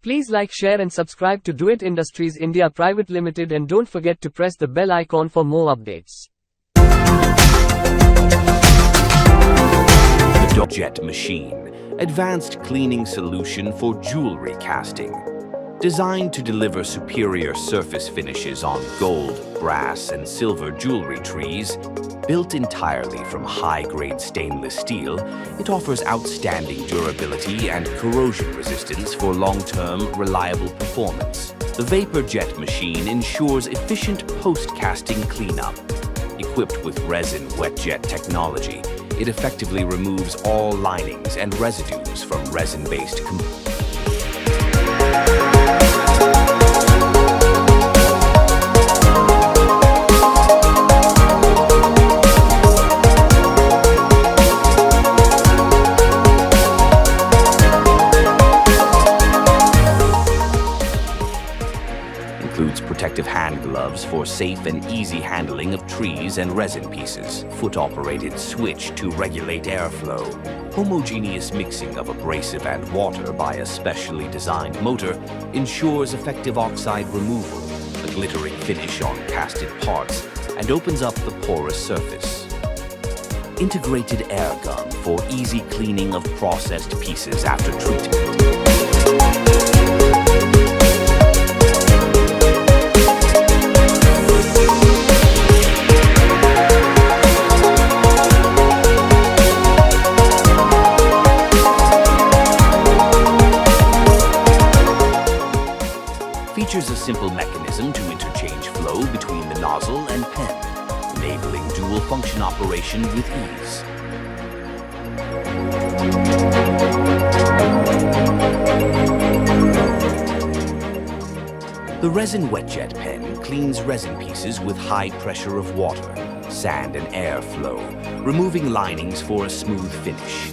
Please like, share and subscribe to Doit Industries India Private Limited and don't forget to press the bell icon for more updates. The Vapour Jet Machine, advanced cleaning solution for jewelry casting. Designed to deliver superior surface finishes on gold, brass and silver jewelry trees, built entirely from high-grade stainless steel, it offers outstanding durability and corrosion resistance for long-term, reliable performance. The Vapour Jet Machine ensures efficient post-casting cleanup. Equipped with Resin WetJet technology, it effectively removes all linings and residues from resin-based components. Includes protective hand gloves for safe and easy handling of trees and resin pieces, foot-operated switch to regulate airflow, homogeneous mixing of abrasive and water by a specially designed motor ensures effective oxide removal, a glittering finish on casted parts, and opens up the porous surface. Integrated air gun for easy cleaning of processed pieces after treatment. Features a simple mechanism to interchange flow between the nozzle and pen, enabling dual function operation with ease. The Resin WetJet pen cleans resin pieces with high pressure of water, sand and air flow, removing linings for a smooth finish.